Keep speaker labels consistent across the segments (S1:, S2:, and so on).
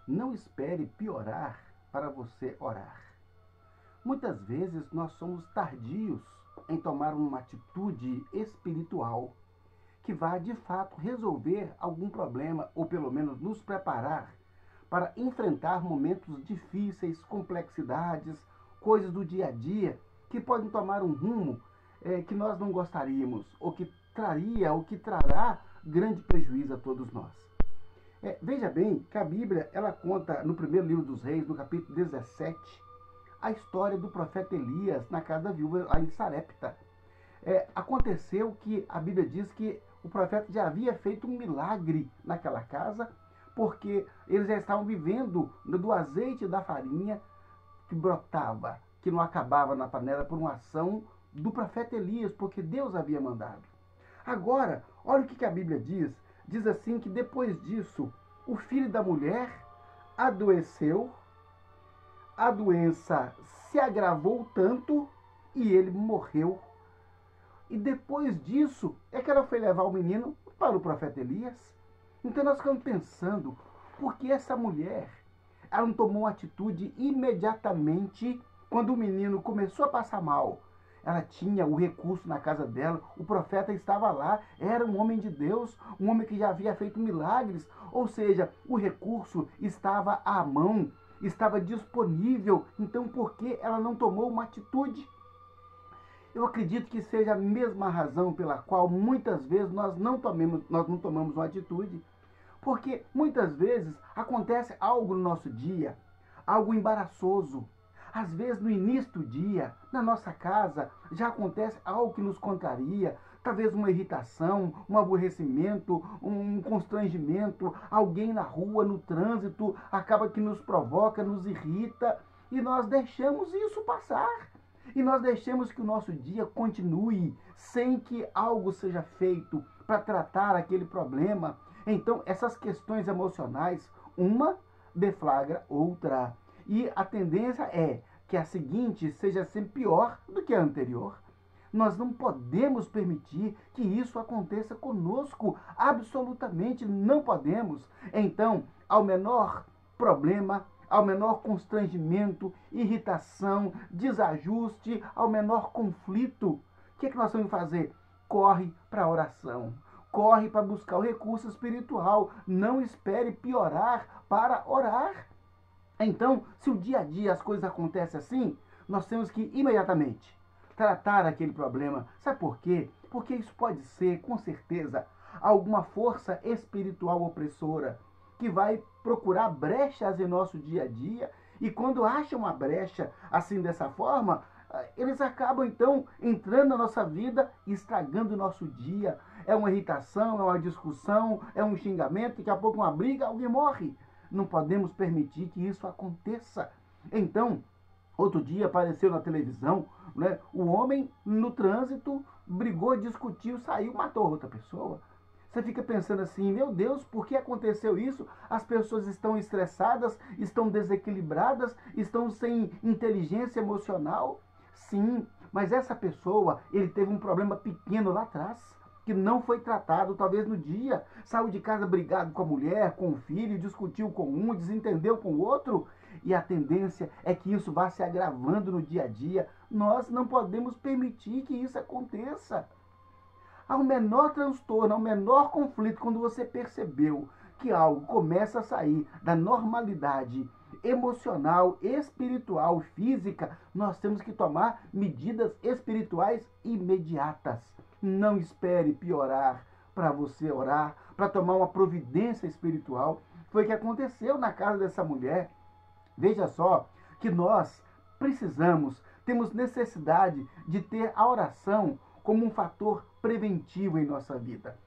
S1: Não espere piorar para você orar. Muitas vezes nós somos tardios em tomar uma atitude espiritual que vai de fato resolver algum problema ou pelo menos nos preparar para enfrentar momentos difíceis, complexidades, coisas do dia a dia que podem tomar um rumo que nós não gostaríamos ou que traria ou que trará grande prejuízo a todos nós. Veja bem que a Bíblia ela conta no primeiro livro dos Reis, no capítulo 17, a história do profeta Elias na casa da viúva lá em Sarepta. Aconteceu que a Bíblia diz que o profeta já havia feito um milagre naquela casa, porque eles já estavam vivendo do azeite da farinha que brotava, que não acabava na panela por uma ação do profeta Elias, porque Deus havia mandado. Agora, olha o que a Bíblia diz. Diz assim que depois disso, o filho da mulher adoeceu, a doença se agravou tanto e ele morreu. E depois disso é que ela foi levar o menino para o profeta Elias. Então nós ficamos pensando, por que essa mulher ela não tomou uma atitude imediatamente quando o menino começou a passar mal? Ela tinha o recurso na casa dela, o profeta estava lá, era um homem de Deus, um homem que já havia feito milagres, ou seja, o recurso estava à mão, estava disponível, então por que ela não tomou uma atitude? Eu acredito que seja a mesma razão pela qual muitas vezes nós não tomamos uma atitude, porque muitas vezes acontece algo no nosso dia, algo embaraçoso. Às vezes no início do dia, na nossa casa, já acontece algo que nos contraria, talvez uma irritação, um aborrecimento, um constrangimento, alguém na rua, no trânsito, acaba que nos provoca, nos irrita, e nós deixamos isso passar. E nós deixamos que o nosso dia continue sem que algo seja feito para tratar aquele problema. Então, essas questões emocionais, uma deflagra outra. E a tendência é que a seguinte seja sempre pior do que a anterior. Nós não podemos permitir que isso aconteça conosco. Absolutamente não podemos. Então, ao menor problema, ao menor constrangimento, irritação, desajuste, ao menor conflito, o que nós vamos fazer? Corre para a oração. Corre para buscar o recurso espiritual. Não espere piorar para orar. Então, se o dia a dia as coisas acontecem assim, nós temos que imediatamente tratar aquele problema. Sabe por quê? Porque isso pode ser, com certeza, alguma força espiritual opressora que vai procurar brechas em nosso dia a dia, e quando acham uma brecha assim dessa forma, eles acabam então entrando na nossa vida e estragando o nosso dia. É uma irritação, é uma discussão, é um xingamento, daqui a pouco uma briga, alguém morre. Não podemos permitir que isso aconteça. Então, outro dia apareceu na televisão, né, o homem no trânsito brigou, discutiu, saiu, matou outra pessoa. Você fica pensando assim, meu Deus, por que aconteceu isso? As pessoas estão estressadas, estão desequilibradas, estão sem inteligência emocional. Sim, mas essa pessoa, ele teve um problema pequeno lá atrás, que não foi tratado, talvez no dia, saiu de casa brigado com a mulher, com o filho, discutiu com um, desentendeu com o outro, e a tendência é que isso vá se agravando no dia a dia. Nós não podemos permitir que isso aconteça. Ao menor transtorno, ao menor conflito, quando você percebeu que algo começa a sair da normalidade emocional, espiritual, física, nós temos que tomar medidas espirituais imediatas. Não espere piorar para você orar, para tomar uma providência espiritual. Foi o que aconteceu na casa dessa mulher. Veja só que nós precisamos, temos necessidade de ter a oração como um fator preventivo em nossa vida.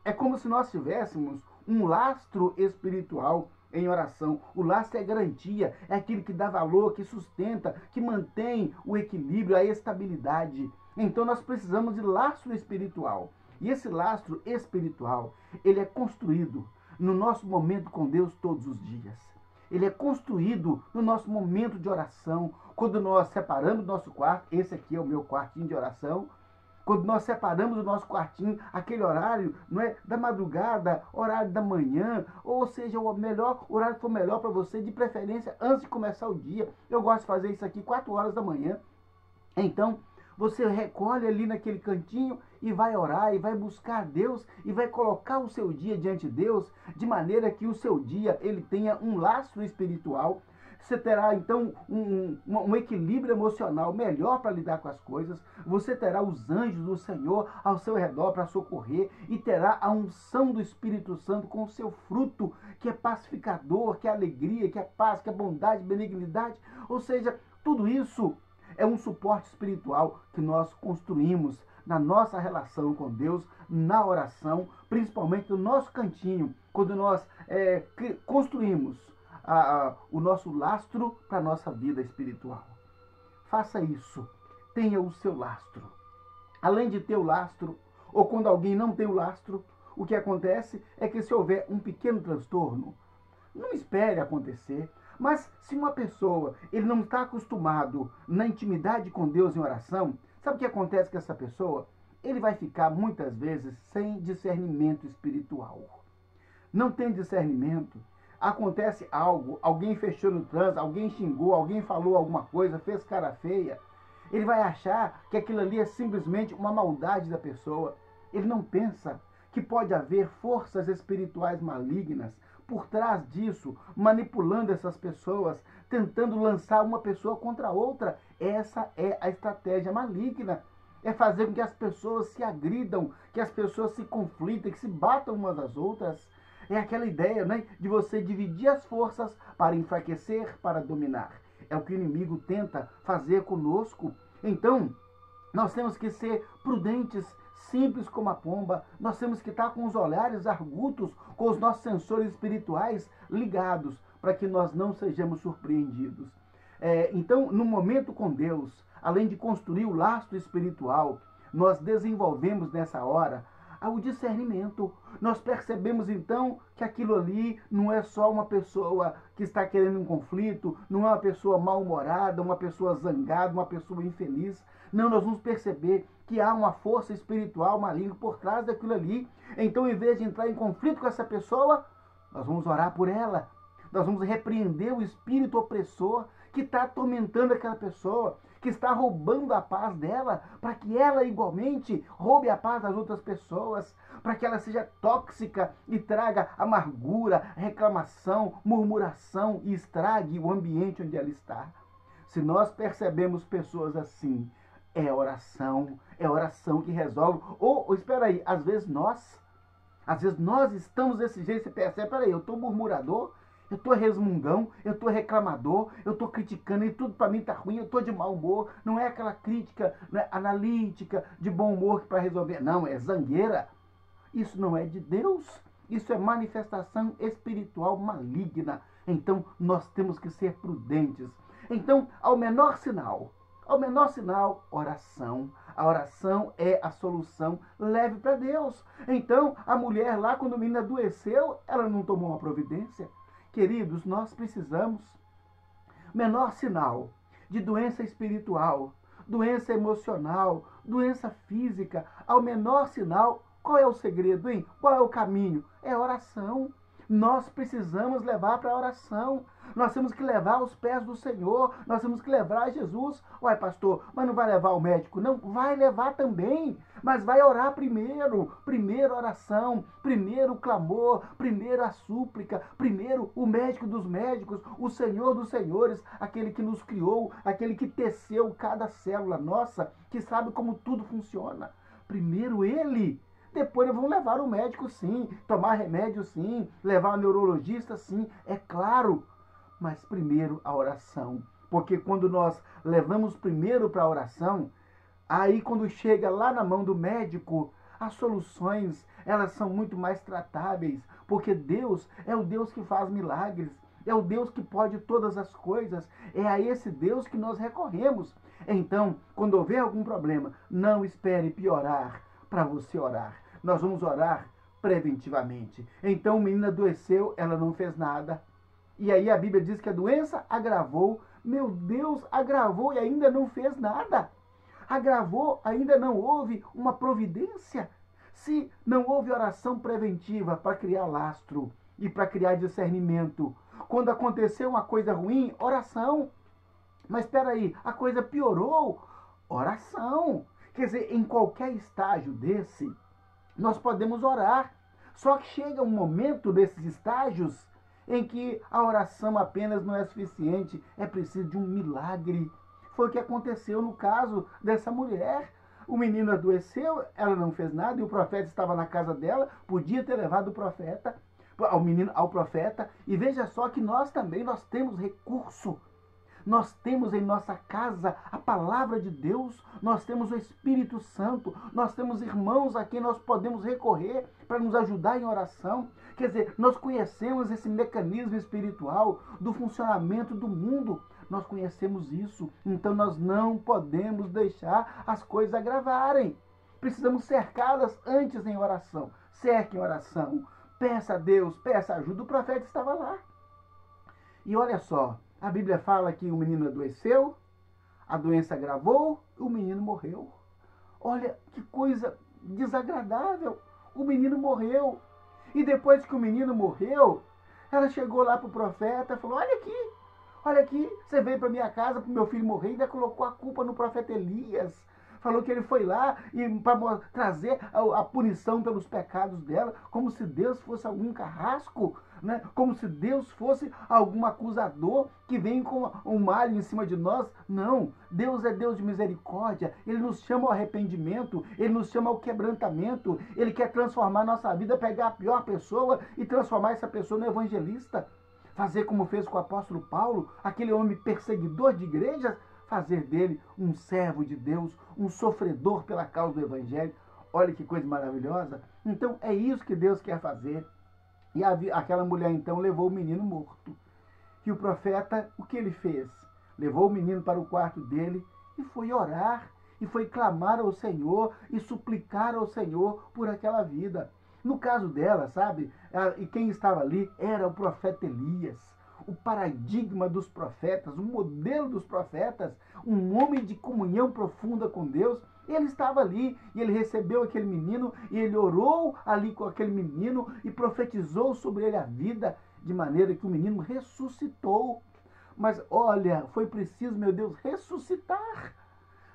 S1: É como se nós tivéssemos um lastro espiritual em oração. O lastro é garantia, é aquilo que dá valor, que sustenta, que mantém o equilíbrio, a estabilidade. Então nós precisamos de lastro espiritual. E esse lastro espiritual, ele é construído no nosso momento com Deus todos os dias. Ele é construído no nosso momento de oração, quando nós separamos nosso quarto, esse aqui é o meu quartinho de oração, quando nós separamos o nosso quartinho, aquele horário, não é, da madrugada, horário da manhã, ou seja, o melhor horário que for melhor para você, de preferência antes de começar o dia. Eu gosto de fazer isso aqui 4 horas da manhã. Então, você recolhe ali naquele cantinho e vai orar, e vai buscar Deus, e vai colocar o seu dia diante de Deus, de maneira que o seu dia ele tenha um lastro espiritual. Você terá, então, um equilíbrio emocional melhor para lidar com as coisas. Você terá os anjos do Senhor ao seu redor para socorrer. E terá a unção do Espírito Santo com o seu fruto, que é pacificador, que é alegria, que é paz, que é bondade, benignidade. Ou seja, tudo isso é um suporte espiritual que nós construímos na nossa relação com Deus, na oração, principalmente no nosso cantinho, quando nós construímos o nosso lastro para a nossa vida espiritual. Faça isso. Tenha o seu lastro. Além de ter o lastro, ou quando alguém não tem o lastro, o que acontece é que se houver um pequeno transtorno, não espere acontecer, mas se uma pessoa ele não está acostumado na intimidade com Deus em oração, sabe o que acontece com essa pessoa? Ele vai ficar muitas vezes sem discernimento espiritual. Não tem discernimento. Acontece algo, alguém fechou no trânsito, alguém xingou, alguém falou alguma coisa, fez cara feia. Ele vai achar que aquilo ali é simplesmente uma maldade da pessoa. Ele não pensa que pode haver forças espirituais malignas por trás disso, manipulando essas pessoas, tentando lançar uma pessoa contra outra. Essa é a estratégia maligna. É fazer com que as pessoas se agridam, que as pessoas se conflitem, que se batam umas às outras. É aquela ideia, né, de você dividir as forças para enfraquecer, para dominar. É o que o inimigo tenta fazer conosco. Então, nós temos que ser prudentes, simples como a pomba. Nós temos que estar com os olhares argutos, com os nossos sensores espirituais ligados, para que nós não sejamos surpreendidos. Então, no momento com Deus, além de construir o lastro espiritual, nós desenvolvemos nessa hora o discernimento. Nós percebemos então que aquilo ali não é só uma pessoa que está querendo um conflito, não é uma pessoa mal-humorada, uma pessoa zangada, uma pessoa infeliz. Não, nós vamos perceber que há uma força espiritual maligna por trás daquilo ali. Então, em vez de entrar em conflito com essa pessoa, nós vamos orar por ela. Nós vamos repreender o espírito opressor que está atormentando aquela pessoa, que está roubando a paz dela, para que ela igualmente roube a paz das outras pessoas, para que ela seja tóxica e traga amargura, reclamação, murmuração e estrague o ambiente onde ela está. Se nós percebemos pessoas assim, é oração que resolve. Ou espera aí, às vezes nós estamos desse jeito, você percebe, espera aí, eu estou murmurador, eu estou resmungão, eu estou reclamador, eu estou criticando e tudo para mim está ruim, eu estou de mau humor. Não é aquela crítica, não é analítica, de bom humor para resolver. Não, é zangueira. Isso não é de Deus. Isso é manifestação espiritual maligna. Então, nós temos que ser prudentes. Então, ao menor sinal, oração. A oração é a solução. Leve para Deus. Então, a mulher lá, quando o menino adoeceu, ela não tomou uma providência. Queridos, nós precisamos, menor sinal de doença espiritual, doença emocional, doença física, ao menor sinal, qual é o segredo, hein? Qual é o caminho? É oração. Nós precisamos levar para a oração. Nós temos que levar aos pés do Senhor. Nós temos que levar a Jesus. Uai, pastor, mas não vai levar ao médico? Não, vai levar também. Mas vai orar primeiro. Primeiro a oração. Primeiro o clamor. Primeiro a súplica. Primeiro o médico dos médicos. O Senhor dos senhores. Aquele que nos criou. Aquele que teceu cada célula nossa. Que sabe como tudo funciona. Primeiro Ele. Depois vão levar o médico, sim, tomar remédio, sim, levar o neurologista, sim, é claro. Mas primeiro a oração. Porque quando nós levamos primeiro para a oração, aí quando chega lá na mão do médico, as soluções, elas são muito mais tratáveis. Porque Deus é o Deus que faz milagres. É o Deus que pode todas as coisas. É a esse Deus que nós recorremos. Então, quando houver algum problema, não espere piorar para você orar. Nós vamos orar preventivamente. Então o menino adoeceu, ela não fez nada. E aí a Bíblia diz que a doença agravou. Meu Deus, agravou e ainda não fez nada. agravou, ainda não houve uma providência. Se não houve oração preventiva para criar lastro e para criar discernimento, quando aconteceu uma coisa ruim, oração. Mas espera aí, a coisa piorou, oração. Quer dizer, em qualquer estágio desse, nós podemos orar. Só que chega um momento desses estágios em que a oração apenas não é suficiente, é preciso de um milagre. Foi o que aconteceu no caso dessa mulher. O menino adoeceu, ela não fez nada e o profeta estava na casa dela, podia ter levado o profeta, ao profeta. E veja só que nós também temos recurso. Nós temos em nossa casa a palavra de Deus, nós temos o Espírito Santo, nós temos irmãos a quem nós podemos recorrer para nos ajudar em oração. Quer dizer, nós conhecemos esse mecanismo espiritual do funcionamento do mundo. Nós conhecemos isso, então nós não podemos deixar as coisas agravarem. Precisamos cercá-las antes em oração. Cerque em oração, peça a Deus, peça ajuda. O profeta estava lá. E olha só, a Bíblia fala que o menino adoeceu, a doença agravou, o menino morreu. Olha que coisa desagradável. O menino morreu. E depois que o menino morreu, ela chegou lá para o profeta e falou: olha aqui, você veio para minha casa para o meu filho morrer e ainda colocou a culpa no profeta Elias. Falou que ele foi lá para trazer a punição pelos pecados dela, como se Deus fosse algum carrasco, né? Como se Deus fosse algum acusador que vem com um malho em cima de nós. Não, Deus é Deus de misericórdia. Ele nos chama ao arrependimento, Ele nos chama ao quebrantamento. Ele quer transformar nossa vida, pegar a pior pessoa e transformar essa pessoa no evangelista. Fazer como fez com o apóstolo Paulo, aquele homem perseguidor de igrejas, fazer dele um servo de Deus, um sofredor pela causa do evangelho. Olha que coisa maravilhosa. Então é isso que Deus quer fazer. E aquela mulher então levou o menino morto. E o profeta, o que ele fez? Levou o menino para o quarto dele e foi orar, e foi clamar ao Senhor e suplicar ao Senhor por aquela vida. No caso dela, sabe, e quem estava ali era o profeta Elias, o paradigma dos profetas, o modelo dos profetas, um homem de comunhão profunda com Deus. Ele estava ali e ele recebeu aquele menino e ele orou ali com aquele menino e profetizou sobre ele a vida, de maneira que o menino ressuscitou. Mas olha, foi preciso, meu Deus, ressuscitar.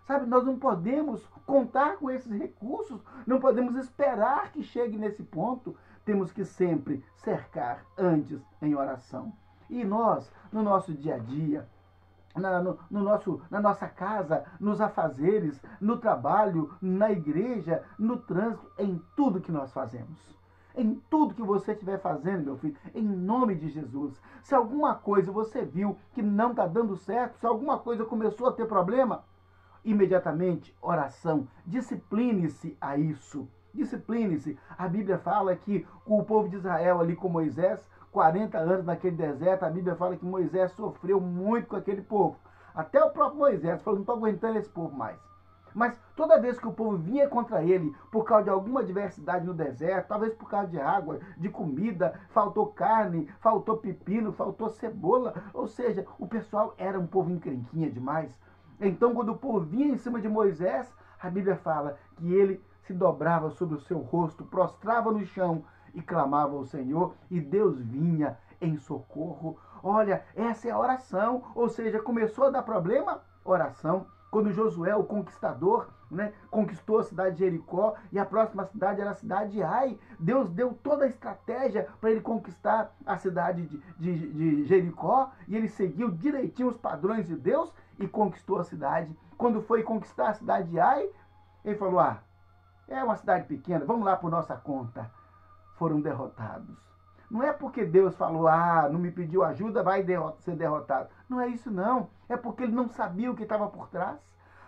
S1: Sabe, nós não podemos contar com esses recursos, não podemos esperar que chegue nesse ponto. Temos que sempre cercar antes em oração. E nós, no nosso dia a dia, na nossa casa, nos afazeres, no trabalho, na igreja, no trânsito, em tudo que nós fazemos. Em tudo que você estiver fazendo, meu filho, em nome de Jesus. Se alguma coisa você viu que não está dando certo, se alguma coisa começou a ter problema, imediatamente, oração. Discipline-se a isso. Discipline-se. A Bíblia fala que o povo de Israel ali com Moisés, 40 anos naquele deserto, a Bíblia fala que Moisés sofreu muito com aquele povo. Até o próprio Moisés falou: não estou aguentando esse povo mais. Mas toda vez que o povo vinha contra ele, por causa de alguma adversidade no deserto, talvez por causa de água, de comida, faltou carne, faltou pepino, faltou cebola, ou seja, o pessoal era um povo encrenquinha demais. Então, quando o povo vinha em cima de Moisés, a Bíblia fala que ele se dobrava sobre o seu rosto, prostrava no chão e clamava ao Senhor, e Deus vinha em socorro. Olha, essa é a oração, ou seja, começou a dar problema, oração. Quando Josué, o conquistador, conquistou a cidade de Jericó, e a próxima cidade era a cidade de Ai, Deus deu toda a estratégia para ele conquistar a cidade de Jericó, e ele seguiu direitinho os padrões de Deus e conquistou a cidade. Quando foi conquistar a cidade de Ai, ele falou: é uma cidade pequena, vamos lá por nossa conta. Foram derrotados. Não é porque Deus falou: não me pediu ajuda, vai ser derrotado. Não é isso não. É porque ele não sabia o que estava por trás.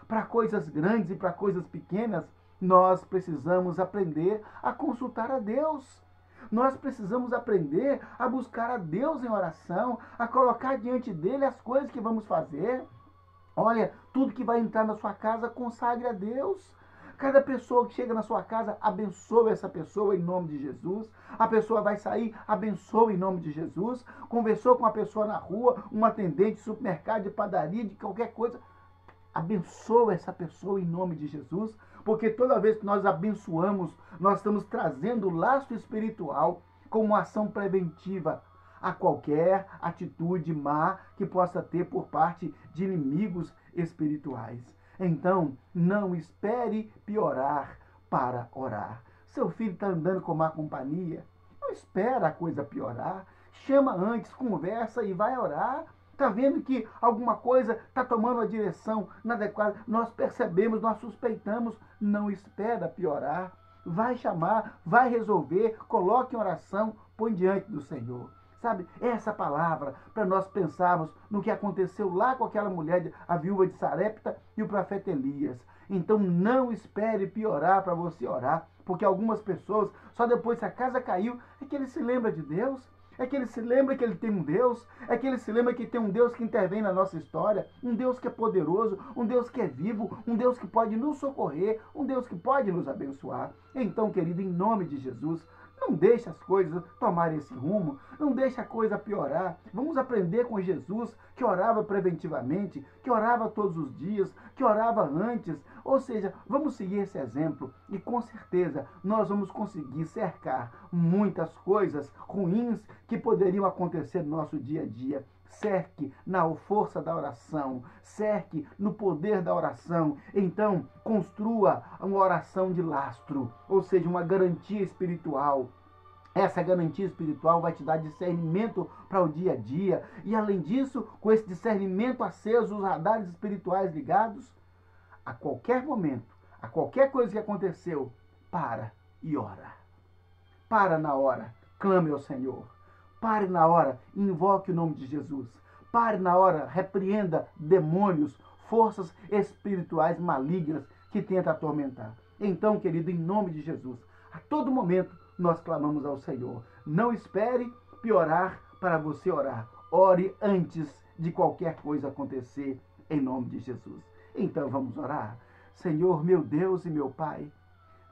S1: Para coisas grandes e para coisas pequenas, nós precisamos aprender a consultar a Deus. Nós precisamos aprender a buscar a Deus em oração, a colocar diante dele as coisas que vamos fazer. Olha, tudo que vai entrar na sua casa, consagre a Deus. Cada pessoa que chega na sua casa, abençoe essa pessoa em nome de Jesus. A pessoa vai sair, abençoe em nome de Jesus. Conversou com uma pessoa na rua, um atendente de supermercado, de padaria, de qualquer coisa, Abençoa essa pessoa em nome de Jesus, porque toda vez que nós abençoamos, nós estamos trazendo o laço espiritual como ação preventiva a qualquer atitude má que possa ter por parte de inimigos espirituais. Então, não espere piorar para orar. Seu filho está andando com má companhia, não espera a coisa piorar. Chama antes, conversa e vai orar. Está vendo que alguma coisa está tomando a direção inadequada? Nós percebemos, nós suspeitamos. Não espera piorar. Vai chamar, vai resolver, coloque em oração, põe diante do Senhor. Sabe, essa palavra, para nós pensarmos no que aconteceu lá com aquela mulher, a viúva de Sarepta e o profeta Elias. Então não espere piorar para você orar, porque algumas pessoas, só depois que a casa caiu, é que ele se lembra de Deus. É que ele se lembra que ele tem um Deus, é que ele se lembra que tem um Deus que intervém na nossa história, um Deus que é poderoso, um Deus que é vivo, um Deus que pode nos socorrer, um Deus que pode nos abençoar. Então, querido, em nome de Jesus, não deixe as coisas tomarem esse rumo, não deixe a coisa piorar. Vamos aprender com Jesus, que orava preventivamente, que orava todos os dias, que orava antes. Ou seja, vamos seguir esse exemplo e com certeza nós vamos conseguir cercar muitas coisas ruins que poderiam acontecer no nosso dia a dia. Cerque na força da oração, cerque no poder da oração. Então, construa uma oração de lastro, ou seja, uma garantia espiritual. Essa garantia espiritual vai te dar discernimento para o dia a dia. E além disso, com esse discernimento aceso, os radares espirituais ligados, a qualquer momento, a qualquer coisa que aconteceu, para e ora. Para na hora, clame ao Senhor. Pare na hora, invoque o nome de Jesus. Pare na hora, repreenda demônios, forças espirituais malignas que tentam atormentar. Então, querido, em nome de Jesus, a todo momento nós clamamos ao Senhor. Não espere piorar para você orar. Ore antes de qualquer coisa acontecer, em nome de Jesus. Então vamos orar. Senhor, meu Deus e meu Pai,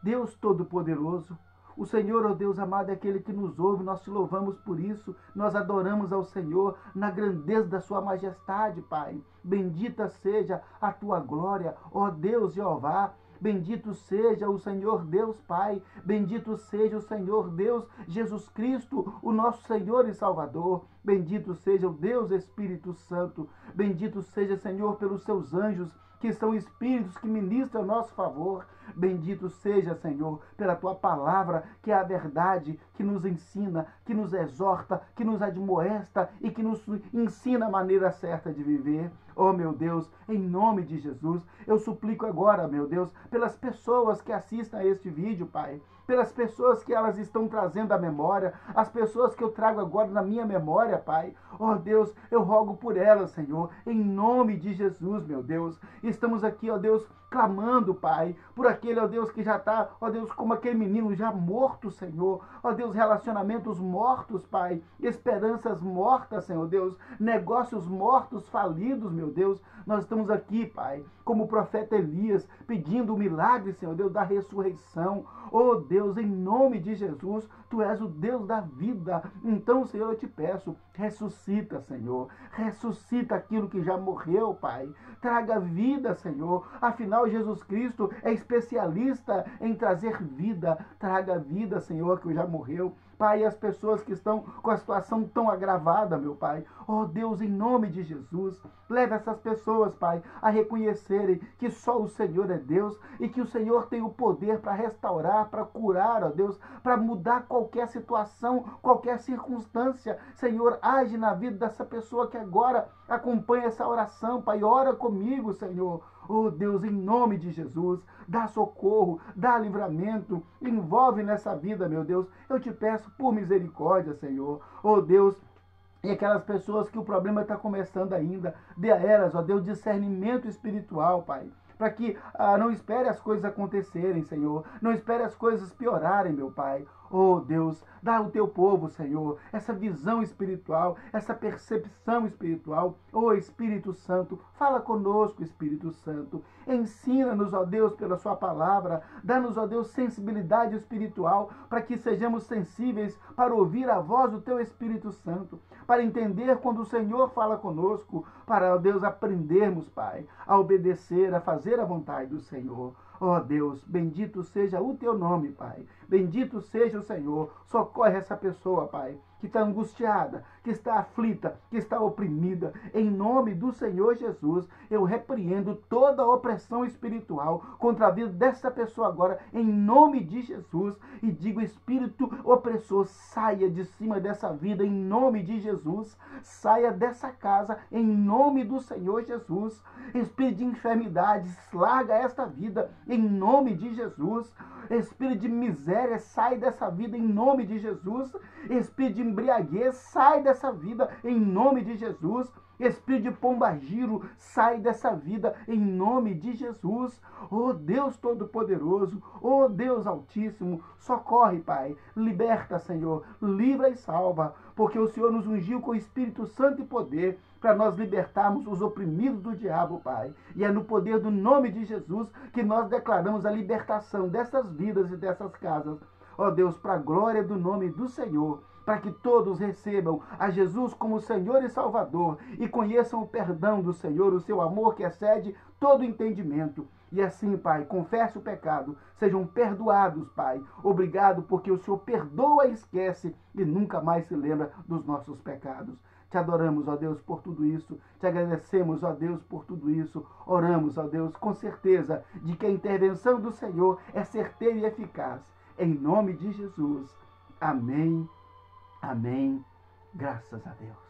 S1: Deus Todo-Poderoso, o Senhor, ó Deus amado, é aquele que nos ouve, nós te louvamos por isso, nós adoramos ao Senhor na grandeza da sua majestade, Pai. Bendita seja a tua glória, ó Deus Jeová. Bendito seja o Senhor Deus Pai, bendito seja o Senhor Deus Jesus Cristo, o nosso Senhor e Salvador. Bendito seja o Deus Espírito Santo, bendito seja, Senhor, pelos seus anjos, que são espíritos que ministram a nosso favor. Bendito seja, Senhor, pela tua palavra, que é a verdade, que nos ensina, que nos exorta, que nos admoesta e que nos ensina a maneira certa de viver. Oh, meu Deus, em nome de Jesus, eu suplico agora, meu Deus, pelas pessoas que assistem a este vídeo, Pai, pelas pessoas que elas estão trazendo à memória, as pessoas que eu trago agora na minha memória, Pai. Oh, Deus, eu rogo por elas, Senhor, em nome de Jesus, meu Deus. Estamos aqui, ó Deus, clamando, Pai, por aquele, ó Deus, que já está, ó Deus, como aquele menino já morto, Senhor. Ó Deus, relacionamentos mortos, Pai, esperanças mortas, Senhor Deus, negócios mortos, falidos, meu Deus. Nós estamos aqui, Pai, como o profeta Elias, pedindo o milagre, Senhor Deus, da ressurreição. Oh Deus, em nome de Jesus, Tu és o Deus da vida. Então, Senhor, eu te peço, ressuscita, Senhor. Ressuscita aquilo que já morreu, Pai. Traga vida, Senhor. Afinal, Jesus Cristo é especialista em trazer vida. Traga vida, Senhor, que já morreu. Pai, as pessoas que estão com a situação tão agravada, meu Pai. Oh Deus, em nome de Jesus, leve essas pessoas, Pai, a reconhecerem que só o Senhor é Deus e que o Senhor tem o poder para restaurar, para curar, ó Deus, para mudar qualquer situação, qualquer circunstância. Senhor, age na vida dessa pessoa que agora acompanha essa oração, Pai. Ora comigo, Senhor. Oh Deus, em nome de Jesus, dá socorro, dá livramento, envolve nessa vida, meu Deus. Eu te peço por misericórdia, Senhor. Oh Deus, e aquelas pessoas que o problema está começando ainda, dê a elas, ó Deus, discernimento espiritual, Pai. Para que não espere as coisas acontecerem, Senhor. Não espere as coisas piorarem, meu Pai. Oh Deus, dá ao teu povo, Senhor, essa visão espiritual, essa percepção espiritual. Oh Espírito Santo, fala conosco, Espírito Santo. Ensina-nos, ó Deus, pela sua palavra. Dá-nos, ó Deus, sensibilidade espiritual, para que sejamos sensíveis para ouvir a voz do teu Espírito Santo. para entender quando o Senhor fala conosco, para, ó Deus, aprendermos, Pai, a obedecer, a fazer a vontade do Senhor. Ó Deus, bendito seja o teu nome, Pai. Bendito seja o Senhor. Socorre essa pessoa, Pai, que está angustiada, que está aflita, que está oprimida. Em nome do Senhor Jesus, eu repreendo toda a opressão espiritual contra a vida dessa pessoa agora, em nome de Jesus. E digo, espírito opressor, saia de cima dessa vida, em nome de Jesus. Saia dessa casa, em nome do Senhor Jesus. Espírito de enfermidades, larga esta vida, em nome de Jesus. Espírito de miséria, sai dessa vida, em nome de Jesus. Espírito de embriaguez, sai dessa vida, em nome de Jesus. Espírito de pombagiro, sai dessa vida, em nome de Jesus. Oh Deus Todo-Poderoso, oh Deus Altíssimo, socorre, Pai, liberta, Senhor, livra e salva, porque o Senhor nos ungiu com o Espírito Santo e poder, para nós libertarmos os oprimidos do diabo, Pai. E é no poder do nome de Jesus que nós declaramos a libertação dessas vidas e dessas casas. Ó Deus, para a glória do nome do Senhor, para que todos recebam a Jesus como Senhor e Salvador e conheçam o perdão do Senhor, o seu amor que excede todo entendimento. E assim, Pai, confesse o pecado, sejam perdoados, Pai. Obrigado porque o Senhor perdoa e esquece e nunca mais se lembra dos nossos pecados. Te adoramos, ó Deus, por tudo isso. Te agradecemos, ó Deus, por tudo isso. Oramos, ó Deus, com certeza de que a intervenção do Senhor é certeira e eficaz. Em nome de Jesus. Amém. Amém. Graças a Deus.